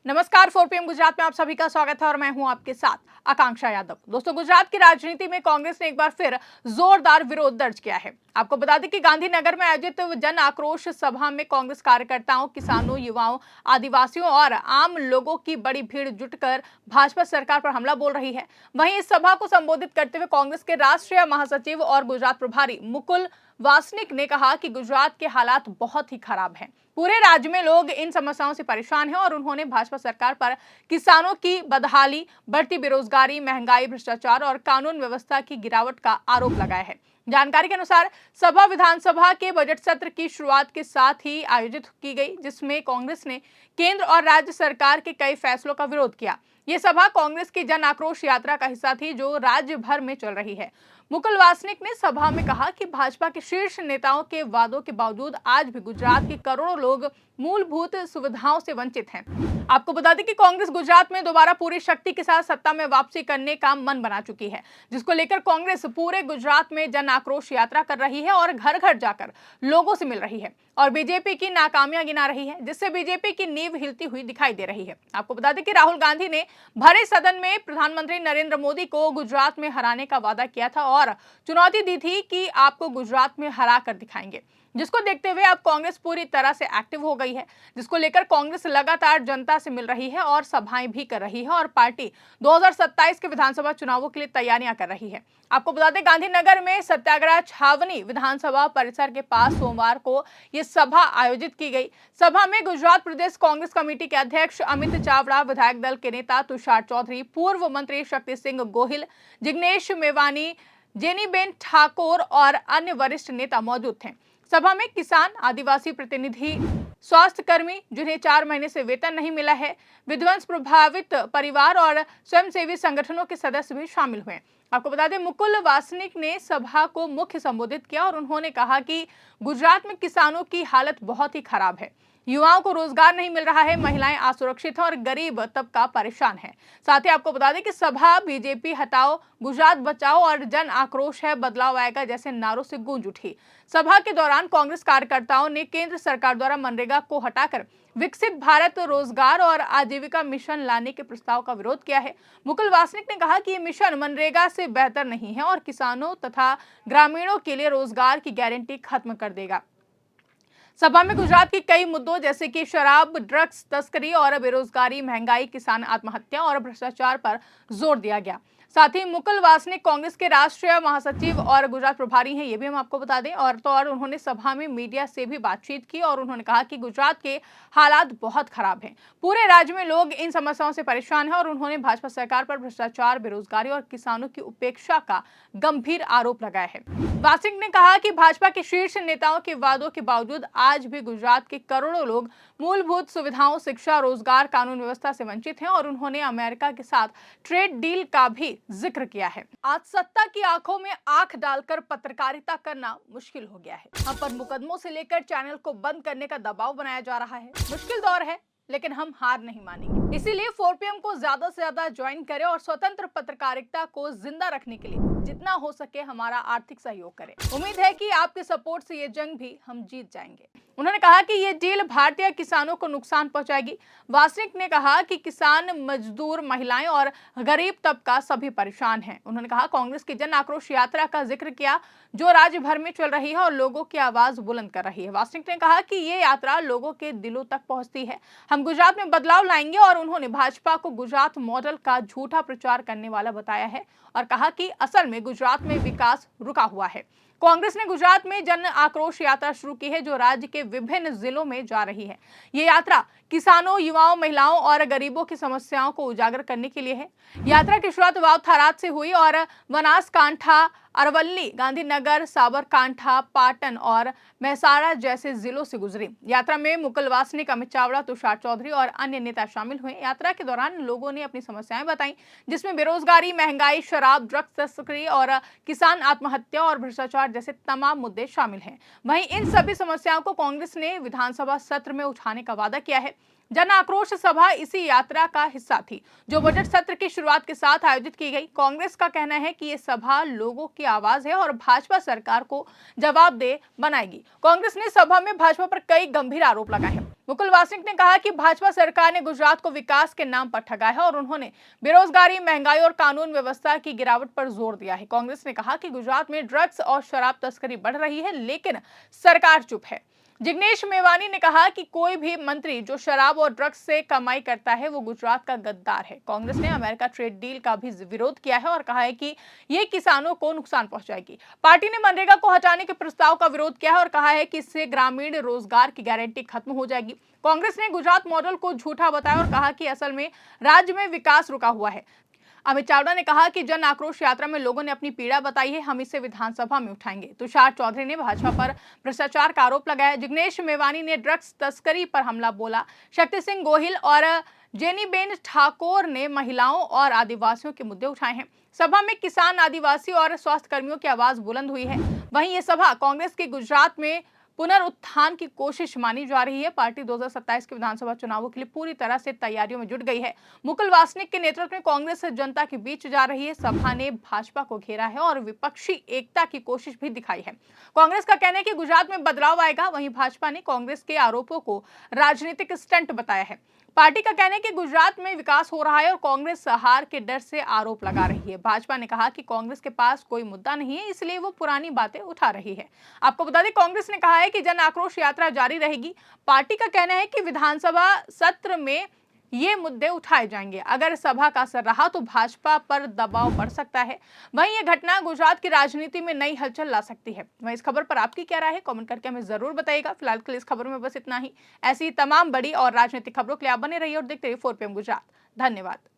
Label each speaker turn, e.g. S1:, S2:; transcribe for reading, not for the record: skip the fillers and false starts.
S1: नमस्कार, 4 पीएम गुजरात में आप सभी का स्वागत है और मैं हूं आपके साथ आकांक्षा यादव। दोस्तों, गुजरात की राजनीति में कांग्रेस ने एक बार फिर जोरदार विरोध दर्ज किया है। आपको बता दें कि गांधीनगर में आयोजित जन आक्रोश सभा में कांग्रेस कार्यकर्ताओं, किसानों, युवाओं, आदिवासियों और आम लोगों की बड़ी भीड़ जुटकर भाजपा सरकार पर हमला बोल रही है। वहीं इस सभा को संबोधित करते हुए कांग्रेस के राष्ट्रीय महासचिव और गुजरात प्रभारी मुकुल वासनिक ने कहा कि गुजरात के हालात बहुत ही खराब हैं। पूरे राज्य में लोग इन समस्याओं से परेशान हैं और उन्होंने भाजपा सरकार पर किसानों की बदहाली, बढ़ती बेरोजगारी, महंगाई, भ्रष्टाचार और कानून व्यवस्था की गिरावट का आरोप लगाया है। जानकारी के अनुसार सभा विधानसभा के बजट सत्र की शुरुआत के साथ ही आयोजित की गई, जिसमें कांग्रेस ने केंद्र और राज्य सरकार के कई फैसलों का विरोध किया। ये सभा कांग्रेस की जन आक्रोश यात्रा का हिस्सा थी, जो राज्य भर में चल रही है। मुकुल वासनिक ने सभा में कहा कि भाजपा के शीर्ष नेताओं के वादों के बावजूद आज भी गुजरात के करोड़ों लोग मूलभूत सुविधाओं से वंचित हैं। आपको बता दें कि कांग्रेस गुजरात में दोबारा पूरी शक्ति के साथ सत्ता में वापसी करने का मन बना चुकी है, जिसको लेकर कांग्रेस पूरे गुजरात में जन आक्रोश यात्रा कर रही है और घर घर जाकर लोगों से मिल रही है और बीजेपी की नाकामियां गिना रही है, जिससे बीजेपी की नींव हिलती हुई दिखाई दे रही है। आपको बता दें कि राहुल गांधी ने भरे सदन में प्रधानमंत्री नरेंद्र मोदी को गुजरात में हराने का वादा किया था और चुनौती दी थी कि आपको गुजरात में हरा कर दिखाएंगे, जिसको देखते हुए अब कांग्रेस पूरी तरह से एक्टिव हो गई है, जिसको लेकर कांग्रेस लगातार जनता से मिल रही है और सभाएं भी कर रही है और पार्टी 2027 के विधानसभा चुनावों के लिए तैयारियां कर रही है। आपको बता दें, गांधीनगर में सत्याग्रह छावनी विधानसभा परिसर के पास सोमवार को यह सभा आयोजित की गई। सभा में गुजरात प्रदेश कांग्रेस कमेटी के अध्यक्ष अमित चावड़ा, विधायक दल के नेता तुषार चौधरी, पूर्व मंत्री शक्ति सिंह गोहिल, जिग्नेश मेवानी, जेनीबेन ठाकुर और अन्य वरिष्ठ नेता मौजूद थे। सभा में किसान, आदिवासी प्रतिनिधि, स्वास्थ्य कर्मी जिन्हें 4 महीने से वेतन नहीं मिला है, विध्वंस प्रभावित परिवार और स्वयंसेवी संगठनों के सदस्य भी शामिल हुए। आपको बता दें, मुकुल वासनिक ने सभा को मुख्य संबोधित किया और उन्होंने कहा कि गुजरात में किसानों की हालत बहुत ही खराब है, युवाओं को रोजगार नहीं मिल रहा है, महिलाएं असुरक्षित हैं और गरीब तबका परेशान है। साथ ही आपको बता दें कि सभा बीजेपी हटाओ, गुजरात बचाओ और जन आक्रोश है, बदलाव आएगा जैसे नारों से गूंज उठी। सभा के दौरान कांग्रेस कार्यकर्ताओं ने केंद्र सरकार द्वारा मनरेगा को हटाकर विकसित भारत रोजगार और आजीविका मिशन लाने के प्रस्ताव का विरोध किया है। मुकुल वासनिक ने कहा कि ये मिशन मनरेगा से बेहतर नहीं है और किसानों तथा ग्रामीणों के लिए रोजगार की गारंटी खत्म कर देगा। सभा में गुजरात के कई मुद्दों जैसे कि शराब, ड्रग्स तस्करी और बेरोजगारी, महंगाई, किसान आत्महत्या और भ्रष्टाचार पर जोर दिया गया। साथ ही मुकुल वासनिक कांग्रेस के राष्ट्रीय महासचिव और गुजरात प्रभारी हैं, ये भी हम आपको बता दें। और उन्होंने सभा में मीडिया से भी बातचीत की और उन्होंने कहा कि गुजरात के हालात बहुत खराब हैं, पूरे राज्य में लोग इन समस्याओं से परेशान हैं और उन्होंने भाजपा सरकार पर भ्रष्टाचार, बेरोजगारी और किसानों की उपेक्षा का गंभीर आरोप लगाया है। वासनिक ने कहा कि भाजपा के शीर्ष नेताओं के वादों के बावजूद आज भी गुजरात के करोड़ों लोग मूलभूत सुविधाओं, शिक्षा, रोजगार, कानून व्यवस्था से वंचित हैं और उन्होंने अमेरिका के साथ ट्रेड डील का भी जिक्र किया है। आज सत्ता की आंखों में आंख डालकर पत्रकारिता करना मुश्किल हो गया है। हम पर मुकदमों से लेकर चैनल को बंद करने का दबाव बनाया जा रहा है। मुश्किल दौर है, लेकिन हम हार नहीं मानेंगे। इसीलिए 4 पीएम को ज्यादा से ज्यादा ज्वाइन करें और स्वतंत्र पत्रकारिता को जिंदा रखने के लिए जितना हो सके हमारा आर्थिक सहयोग करें। उम्मीद है कि आपके सपोर्ट से ये जंग भी हम जीत जाएंगे। उन्होंने कहा कि ये डील भारतीय किसानों को नुकसान पहुंचाएगी। वासनिक ने कहा कि किसान, मजदूर, महिलाएं और गरीब तबका सभी परेशान हैं। उन्होंने कहा कांग्रेस की जन आक्रोश यात्रा का जिक्र किया, जो राज्य भर में चल रही है और लोगों की आवाज बुलंद कर रही है। वासनिक ने कहा कि ये यात्रा लोगों के दिलों तक पहुंचती है, हम गुजरात में बदलाव लाएंगे और उन्होंने भाजपा को गुजरात मॉडल का झूठा प्रचार करने वाला बताया है और कहा कि असल में गुजरात में विकास रुका हुआ है। कांग्रेस ने गुजरात में जन आक्रोश यात्रा शुरू की है, जो राज्य के विभिन्न जिलों में जा रही है। ये यात्रा किसानों, युवाओं, महिलाओं और गरीबों की समस्याओं को उजागर करने के लिए है। यात्रा की शुरुआत वाव थारात से हुई और बनासकांठा, अरवल्ली, गांधीनगर, साबरकांठा, पाटन और मेहसाणा जैसे जिलों से गुजरी। यात्रा में मुकुल वासनिक, अमित चावड़ा, तुषार चौधरी और अन्य नेता शामिल हुए। यात्रा के दौरान लोगों ने अपनी समस्याएं बताई, जिसमें बेरोजगारी, महंगाई, शराब, ड्रग्स तस्करी और किसान आत्महत्या और भ्रष्टाचार जैसे तमाम मुद्दे शामिल हैं। वहीं इन सभी समस्याओं को कांग्रेस ने विधानसभा सत्र में उठाने का वादा किया है। जन आक्रोश सभा इसी यात्रा का हिस्सा थी, जो बजट सत्र की शुरुआत के साथ आयोजित की गई। कांग्रेस का कहना है कि ये सभा लोगों की आवाज है और भाजपा सरकार को जवाबदेह बनाएगी। कांग्रेस ने सभा में भाजपा पर कई गंभीर आरोप लगाए हैं। मुकुल वासनिक ने कहा कि भाजपा सरकार ने गुजरात को विकास के नाम पर ठगा है और उन्होंने बेरोजगारी, महंगाई और कानून व्यवस्था की गिरावट पर जोर दिया है। कांग्रेस ने कहा कि गुजरात में ड्रग्स और शराब तस्करी बढ़ रही है, लेकिन सरकार चुप है। जिग्नेश मेवानी ने कहा कि कोई भी मंत्री जो शराब और ड्रग्स से कमाई करता है वो गुजरात का गद्दार है। कांग्रेस ने अमेरिका ट्रेड डील का भी विरोध किया है और कहा है कि ये किसानों को नुकसान पहुंचाएगी। पार्टी ने मनरेगा को हटाने के प्रस्ताव का विरोध किया है और कहा है कि इससे ग्रामीण रोजगार की गारंटी खत्म हो जाएगी। कांग्रेस ने गुजरात मॉडल को झूठा बताया और कहा कि असल में राज्य में विकास रुका हुआ है। अमित चावड़ा ने कहा कि जन आक्रोश यात्रा में लोगों ने अपनी पीड़ा बताई है, हम इसे विधानसभा में उठाएंगे। तुषार चौधरी ने भाजपा पर भ्रष्टाचार का आरोप लगाया। जिग्नेश मेवानी ने ड्रग्स तस्करी पर हमला बोला। शक्ति सिंह गोहिल और जेनीबेन ठाकुर ने महिलाओं और आदिवासियों के मुद्दे उठाए हैं। सभा में किसान, आदिवासी और स्वास्थ्य कर्मियों की आवाज बुलंद हुई है। वहीं ये सभा कांग्रेस की गुजरात में पुनरुत्थान की कोशिश मानी जा रही है। पार्टी 2027 के विधानसभा चुनावों के लिए पूरी तरह से तैयारियों में जुट गई है। मुकुल वासनिक के नेतृत्व में कांग्रेस जनता के बीच जा रही है। सभा ने भाजपा को घेरा है और विपक्षी एकता की कोशिश भी दिखाई है। कांग्रेस का कहना है कि गुजरात में बदलाव आएगा, वहीं भाजपा ने कांग्रेस के आरोपों को राजनीतिक स्टंट बताया है। पार्टी का कहना है कि गुजरात में विकास हो रहा है और कांग्रेस हार के डर से आरोप लगा रही है। भाजपा ने कहा कि कांग्रेस के पास कोई मुद्दा नहीं है, इसलिए वो पुरानी बातें उठा रही है। आपको बता दें, कांग्रेस ने कहा है कि जन आक्रोश यात्रा जारी रहेगी। पार्टी का कहना है कि विधानसभा सत्र में ये मुद्दे उठाए जाएंगे। अगर सभा का असर रहा तो भाजपा पर दबाव बढ़ सकता है। वहीं ये घटना गुजरात की राजनीति में नई हलचल ला सकती है। वहीं इस खबर पर आपकी क्या राय है, कमेंट करके हमें जरूर बताइएगा। फिलहाल के लिए इस खबर में बस इतना ही। ऐसी तमाम बड़ी और राजनीतिक खबरों के लिए आप बने रहिए और देखते रहिए 4PM गुजरात। धन्यवाद।